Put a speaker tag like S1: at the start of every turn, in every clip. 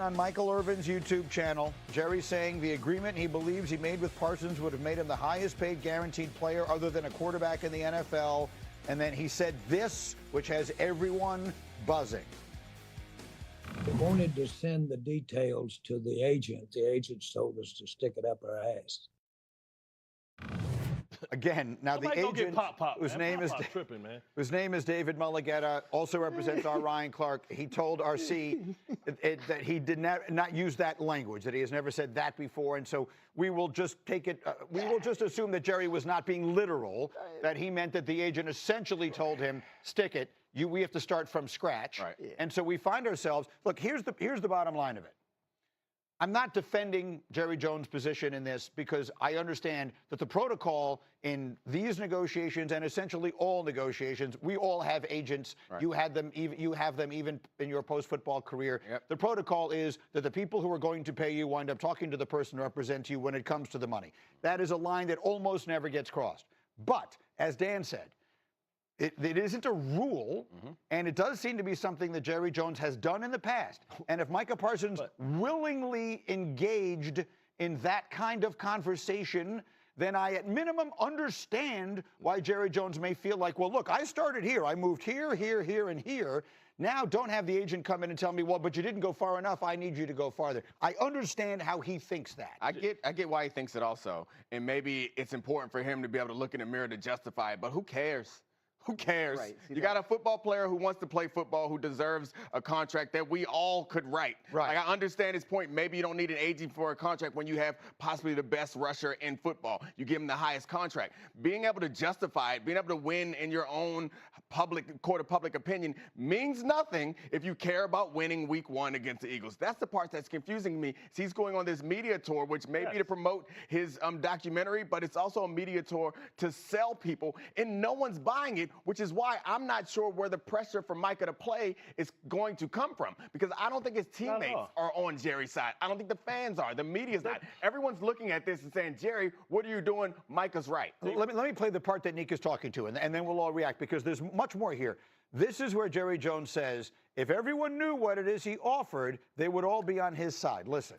S1: on Michael Irvin's YouTube channel. Jerry saying the agreement he believes he made with Parsons would have made him the highest paid guaranteed player other than a quarterback in the NFL. And then he said this, which has everyone buzzing.
S2: We wanted to send the details to the agent. The agent told us to stick it up our ass.
S1: Again, now the agent, whose name is David Mulligetta, also represents our Ryan Clark. He told RC that he did not use that language, that he has never said that before, and so we will just take it. We will just assume that Jerry was not being literal, that he meant that the agent essentially told him, "Stick it. We have to start from scratch." Right. And so we find ourselves. Look, here's the bottom line of it. I'm not defending Jerry Jones' position in this because I understand that the protocol in these negotiations and essentially all negotiations, we all have agents. Right. You have them even in your post-football career. Yep. The protocol is that the people who are going to pay you wind up talking to the person who represents you when it comes to the money. That is a line that almost never gets crossed. But, as Dan said, it isn't a rule, and it does seem to be something that Jerry Jones has done in the past. And if Micah Parsons willingly engaged in that kind of conversation, then I, at minimum, understand why Jerry Jones may feel like, well, look, I started here. I moved here, here, here, and here. Now don't have the agent come in and tell me, well, but you didn't go far enough. I need you to go farther. I understand how he thinks that.
S3: I get why he thinks it also. And maybe it's important for him to be able to look in the mirror to justify it, but who cares? Who cares? Right. You got a football player who wants to play football, who deserves a contract that we all could write. Right. Like, I understand his point. Maybe you don't need an agent for a contract when you have possibly the best rusher in football. You give him the highest contract. Being able to justify it, being able to win in your own court of public opinion means nothing if you care about winning week 1 against the Eagles. That's the part that's confusing me. So he's going on this media tour, which may be to promote his documentary, but it's also a media tour to sell people, and no one's buying it, which is why I'm not sure where the pressure for Micah to play is going to come from, because I don't think his teammates are on Jerry's side. I don't think the fans are. The media's not. Everyone's looking at this and saying, Jerry, what are you doing? Micah's right.
S1: Let me play the part that Nick is talking to, and then we'll all react, because there's much more here. This is where Jerry Jones says, if everyone knew what it is he offered, they would all be on his side. Listen.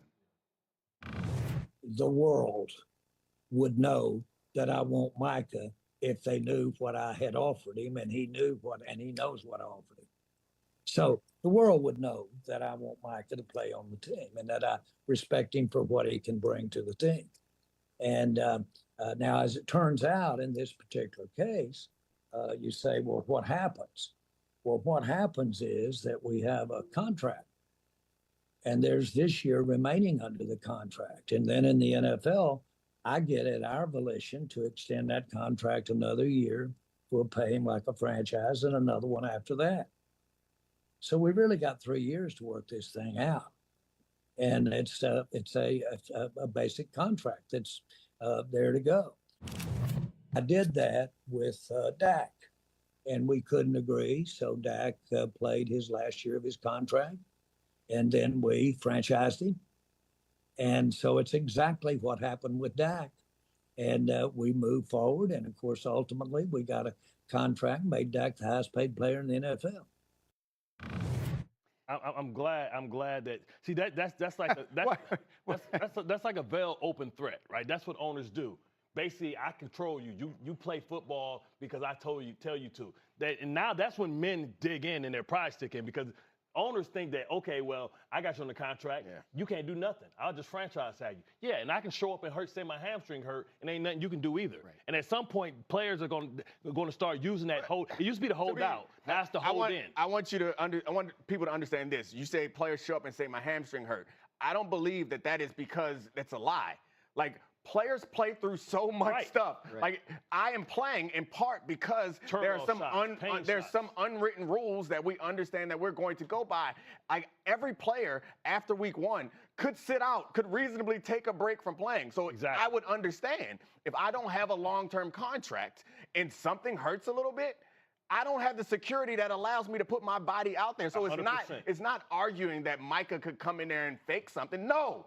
S2: The world would know that I want Micah if they knew what I had offered him, and he knew what, and he knows what I offered him. So the world would know that I want Micah to play on the team, and that I respect him for what he can bring to the team. And now, as it turns out, in this particular case, you say, well, what happens? Well, what happens is that we have a contract, and there's this year remaining under the contract. And then in the NFL, I get at our volition to extend that contract another year. We'll pay him like a franchise and another one after that. So we really got 3 years to work this thing out. And it's a basic contract that's there to go. I did that with Dak, and we couldn't agree. So Dak played his last year of his contract, and then we franchised him. And so it's exactly what happened with Dak. And we moved forward. And of course, ultimately, we got a contract, made Dak the highest paid player in the NFL.
S4: I'm glad that, see, that's like that's like a veiled open threat, right? That's what owners do. Basically, I control you. You play football because I tell you to. And now that's when men dig in and their pride stick in, because owners think that, okay, well, I got you on the contract. Yeah. You can't do nothing. I'll just franchise tag you. Yeah, and I can show up and say my hamstring hurt, and ain't nothing you can do either. Right. And at some point, players are going to start using that hold. It used to be the hold out. Now it's the hold in.
S3: I want people to understand this. You say players show up and say my hamstring hurt. I don't believe that is because that's a lie. Like, players play through so much stuff. Right. Like, I am playing in part because there's some unwritten rules that we understand that we're going to go by. Like, every player after week 1 could sit out, could reasonably take a break from playing. So I would understand if I don't have a long-term contract and something hurts a little bit, I don't have the security that allows me to put my body out there. So 100%. It's not arguing that Micah could come in there and fake something. No.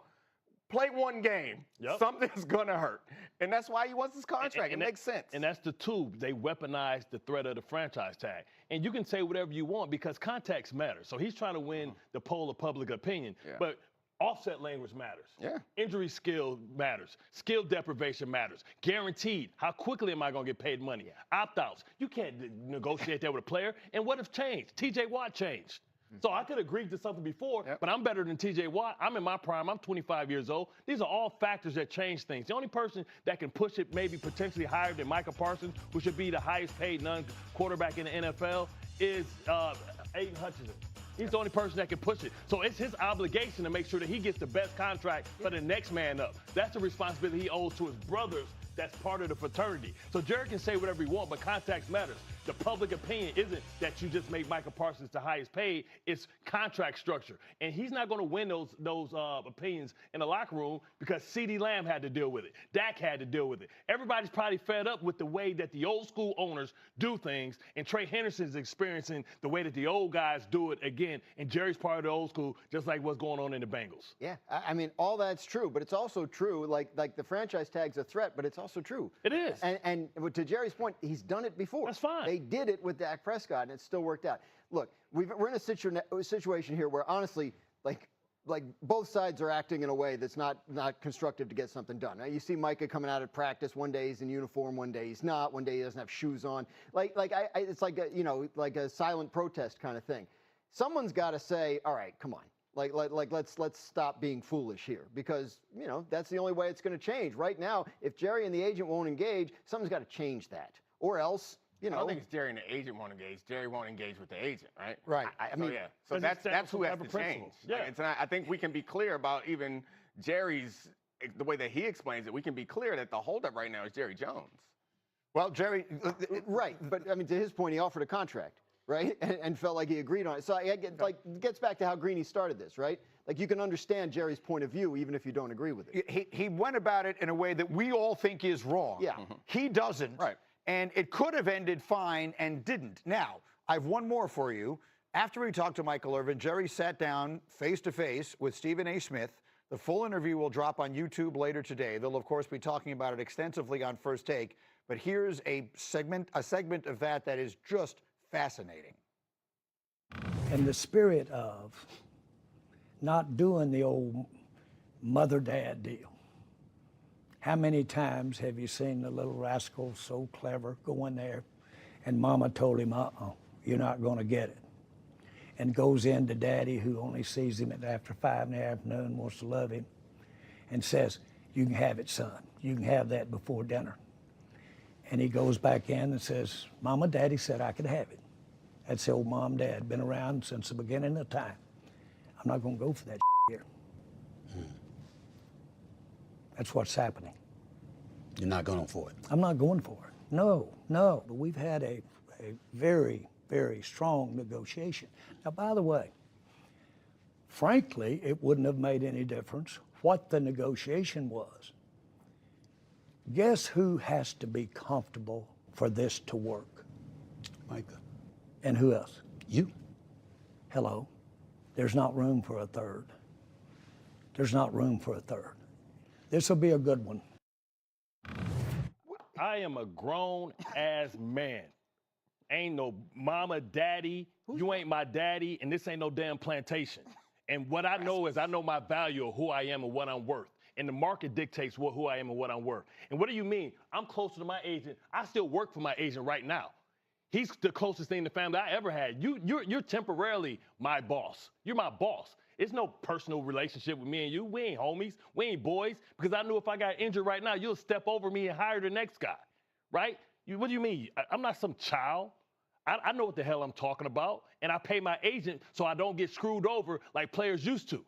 S3: play one game.
S4: Yep.
S3: Something's going to hurt. And that's why he wants his contract. It makes sense.
S4: And that's the tool. They weaponize the threat of the franchise tag. And you can say whatever you want because context matters. So he's trying to win the poll of public opinion. Yeah. But offset language matters.
S3: Yeah.
S4: Injury skill matters. Skill deprivation matters. Guaranteed. How quickly am I going to get paid money? Yeah. Opt-outs. You can't negotiate that with a player. And what if changed? T.J. Watt changed. So I could agree to something before, but I'm better than T.J. Watt. I'm in my prime. I'm 25 years old. These are all factors that change things. The only person that can push it maybe potentially higher than Micah Parsons, who should be the highest paid non-quarterback in the NFL, is Aiden Hutchinson. He's the only person that can push it. So it's his obligation to make sure that he gets the best contract for the next man up. That's the responsibility he owes to his brothers. That's part of the fraternity. So Jerry can say whatever he wants, but context matters. The public opinion isn't that you just make Micah Parsons the highest paid. It's contract structure. And he's not going to win those opinions in the locker room because CeeDee Lamb had to deal with it. Dak had to deal with it. Everybody's probably fed up with the way that the old school owners do things, and Trey Henderson's experiencing the way that the old guys do it again. And Jerry's part of the old school, just like what's going on in the Bengals.
S5: Yeah, I mean, all that's true, but it's also true, like the franchise tag's a threat, but it's also true.
S4: It is.
S5: And to Jerry's point, he's done it before.
S4: That's fine.
S5: They did it with Dak Prescott, and it still worked out. Look, we're in a situation here where, honestly, like both sides are acting in a way that's not constructive to get something done. Now, you see Micah coming out of practice. One day he's in uniform, one day he's not. One day he doesn't have shoes on. It's like a silent protest kind of thing. Someone's got to say, all right, come on. Let's stop being foolish here, because that's the only way it's going to change. Right now, if Jerry and the agent won't engage, something's got to change that, or else.
S3: I don't think it's Jerry and the agent won't engage. Jerry won't engage with the agent, right?
S5: Right.
S3: I mean, so that's who has to change. Yeah. And I think we can be clear about even Jerry's, the way that he explains it. We can be clear that the holdup right now is Jerry Jones.
S1: Well, Jerry,
S5: right. But I mean, to his point, he offered a contract, right, and felt like he agreed on it. So it gets back to how Greeny started this, right? Like, you can understand Jerry's point of view even if you don't agree with it.
S1: He went about it in a way that we all think is wrong.
S5: Yeah.
S1: He doesn't.
S3: Right.
S1: And it could have ended fine and didn't. Now, I have one more for you. After we talked to Michael Irvin, Jerry sat down face-to-face with Stephen A. Smith. The full interview will drop on YouTube later today. They'll, of course, be talking about it extensively on First Take. But here's a segment of that is just fascinating.
S2: In the spirit of not doing the old mother-dad deal. How many times have you seen the little rascal, so clever, go in there, and mama told him, you're not going to get it. And goes in to daddy, who only sees him after 5 in the afternoon, wants to love him, and says, you can have it, son. You can have that before dinner. And he goes back in and says, Mama, Daddy said I could have it. That's the old mom, dad, been around since the beginning of time. I'm not going to go for that here. That's what's happening.
S6: You're not going for it?
S2: I'm not going for it. No. But we've had a very, very strong negotiation. Now, by the way, frankly, it wouldn't have made any difference what the negotiation was. Guess who has to be comfortable for this to work?
S6: Micah.
S2: And who else?
S6: You.
S2: Hello. There's not room for a third. There's not room for a third. This will be a good one.
S4: I am a grown-ass man. Ain't no mama, daddy. You ain't my daddy, and this ain't no damn plantation. And what I know is I know my value of who I am and what I'm worth. And the market dictates who I am and what I'm worth. And what do you mean? I'm closer to my agent. I still work for my agent right now. He's the closest thing to family I ever had. You're temporarily my boss. You're my boss. It's no personal relationship with me and you. We ain't homies. We ain't boys. Because I knew if I got injured right now, you'll step over me and hire the next guy, right? What do you mean? I'm not some child. I know what the hell I'm talking about. And I pay my agent so I don't get screwed over like players used to.